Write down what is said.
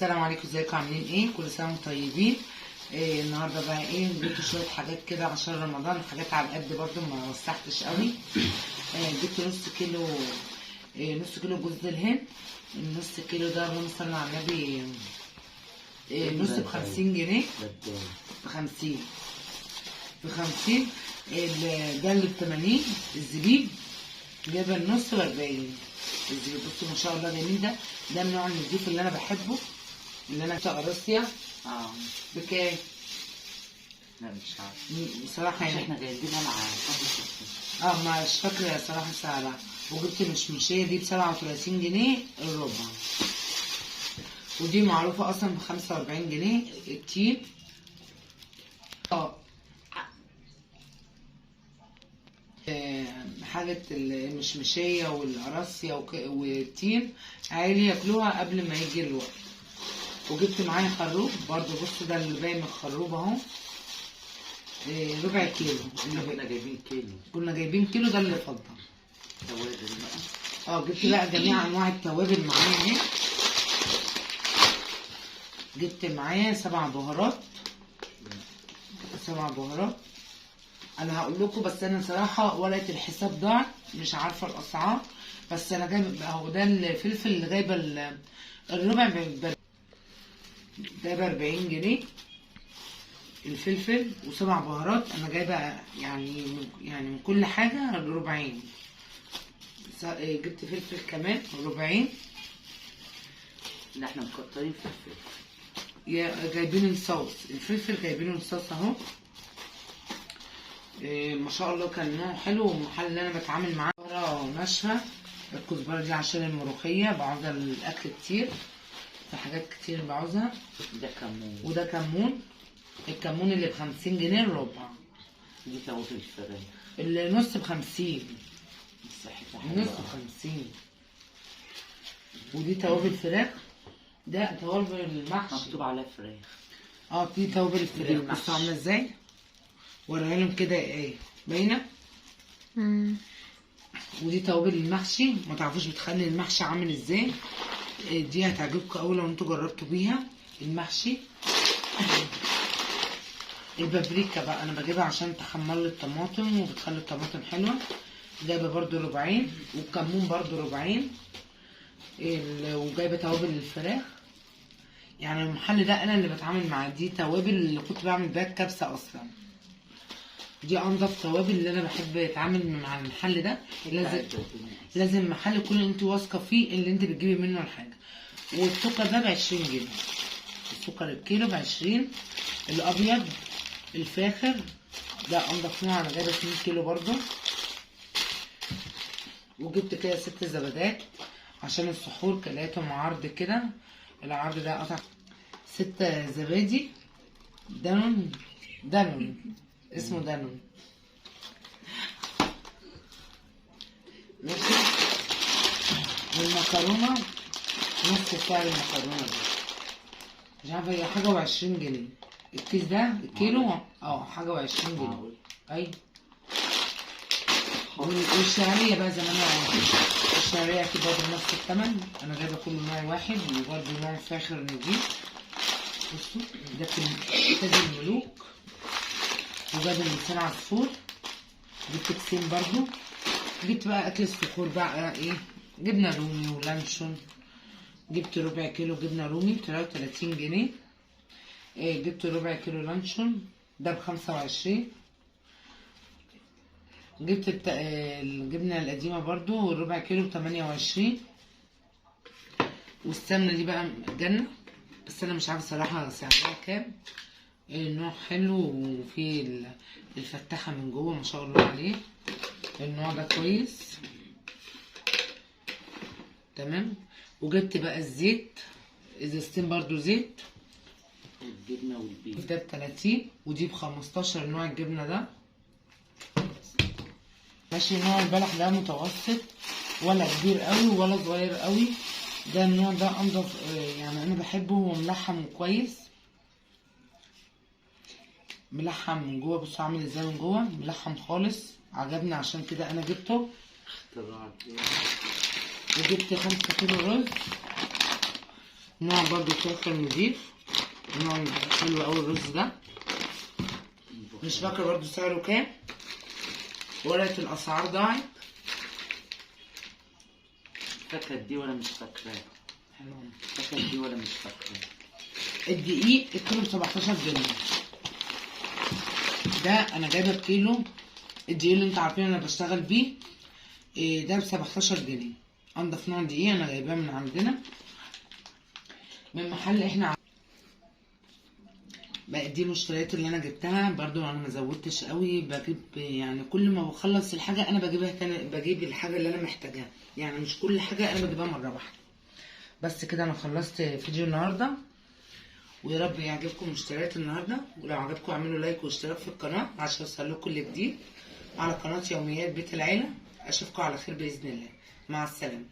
السلام عليكم، ازيكم عاملين ايه؟ كل سنه وانتم طيبين. النهارده بقى جبت شويه حاجات كده عشان رمضان، حاجات على قد برضو ما وسعتش قوي. جبت نص كيلو جوز الهند. النص كيلو ده اللهم صل على النبي، نص ب50 جنيه. ب50 ده اللي ب80. الزبيب جايبه النص ب40. الزبيب بصوا ما شاء الله جميل. ده النوع النضيف اللي انا بحبه، اللي انا بتاع روسيا. بكام؟ لا مش عارف بصراحه مش يعني احنا جايبينها مع مش فاكره صراحه سعرها. وجبت مشمشيه دي ب37 جنيه الربع، ودي معروفه اصلا ب45 جنيه الكيل. حاجة المشمشية والقراصية والتين عيالي ياكلوها قبل ما يجي الوقت. وجبت معايا خروب برضو، بصوا ده اللي باين من الخروب اهو، ربع كيلو. كنا جايبين كيلو، ده اللي فضل. توابل بقى. جبت بقى جميع انواع التوابل معايا اهي. جبت معايا 7 بهارات. انا هقول لكم، بس انا صراحه ورقه الحساب ضاعت، مش عارفه الاسعار. بس انا جايبه اهو، ده الفلفل اللي جايبه الربع ده ب40 جنيه الفلفل، و7 بهارات. انا جايبه يعني من كل حاجه ربعين. جبت فلفل كمان ربعين. لا احنا مكترين فلفل. جايبين الصوص الفلفل، جايبينه الصوص اهو. ما شاء الله كان نوع حلو. والمحل اللي انا بتعامل معاه كزبره ناشفه. الكزبره دي عشان الملوخيه بعوزها الاكل كتير، في حاجات كتير بعوزها. ده كمون. وده كمون. الكمون اللي ب50 جنيه الربع. دي توابل الفراخ. النص ب50. النص ب50. ودي توابل فراخ. ده توابل المحشي مكتوب عليها فراخ. دي توابل الفراخ. بصوا عامله ازاي، وريها لهم كده باينه. ودي توابل المحشي، ما تعرفوش بتخلي المحشي عامل ازاي. دي هتعجبكم قوي لو انتوا جربتوا بيها المحشي. البابريكا بقى انا بجيبها عشان تحمر لي الطماطم وبتخلي الطماطم حلوه. جايبه برضو ربعين، والكمون برضو ربعين. وجايبه توابل الفراخ. يعني المحل ده انا اللي بتعامل معاه. دي توابل اللي كنت بعمل بيها الكبسه اصلا. دي انضف توابل اللي انا بحب اتعامل مع المحل ده. لازم محل يكون انت واثقه فيه اللي انت بتجيبي منه الحاجه. والسكر ده ب20 جنيه. السكر الكيلو ب20. الابيض الفاخر ده انضف نوع، انا جايبه 2 كيلو برضو. وجبت كده 6 زبادات عشان السحور، لقيتهم عرض كده. العرض ده قطع 6 زبادي دانون اسمه دانون. ماشي. والمكرونه نص سعر المكرونه دي، مش عارفه هي حاجه و20 جنيه الكيس ده. الكيلو حاجه و20 جنيه. ايوه. والشعريه بقى زي ما انا الشعريه اكيد برضه نفس الثمن. انا جايبه كل نوع واحد، وبرضه نوع فاخر نضيف. بصوا ده تاج الملوك. وجايبه لسان عصفور. جبت كيسين برضو. جبت بقى اكل السحور بقى جبنه رومي ولانشون. جبت ربع كيلو جبنه رومي ب33 جنيه. جبت ربع كيلو لانشون ده ب25. جبت الجبنه القديمه برضو ربع كيلو ب28. والسمنه دي بقى جنه، بس انا مش عارفه صراحه سعرها كام. النوع حلو، وفيه الفتحة من جوه ما شاء الله عليه. النوع ده كويس تمام. وجبت بقى الزيت، ازازتين برضو زيت. الجبنة والبيض ده ب30 ودي ب15. نوع الجبنة ده ماشي. نوع البلح ده متوسط، ولا كبير قوي ولا صغير قوي. ده النوع ده انضف، يعني انا بحبه. هو ملحم كويس، ملحم من جوه. بصوا عامل ازاي من جوه، ملحم خالص. عجبني عشان كده انا جبته. وجبت 5 كيلو رز. نوع برضو فلفل نضيف، نوع حلو اوي الرز ده. مش فاكرة برضو سعره كام، ورقة الاسعار ضاعت. فاكرة دي ولا مش فاكراها؟ فاكرة دي ولا مش فاكراها؟ الدقيق الكيلو ب17 جنيه. ده انا جايبه بكيلو الدقيق اللي انتوا عارفين انا بشتغل بيه. ده ب17 جنيه. انضف نوع دقيق انا جايباه من عندنا من محل احنا. بقى دي المشتريات اللي انا جبتها برضو، انا مزودتش قوي. بجيب يعني كل ما بخلص الحاجه انا بجيبها تاني، بجيب الحاجه اللي انا محتاجاها، يعني مش كل حاجه انا بجيبها مره واحده. بس كده انا خلصت فيديو النهارده، ويا رب يعجبكم مشتريات النهارده. ولو عجبكم اعملوا لايك واشتراك في القناه عشان يوصلكم كل جديد على قناه يوميات بيت العيله. اشوفكم على خير باذن الله. مع السلامه.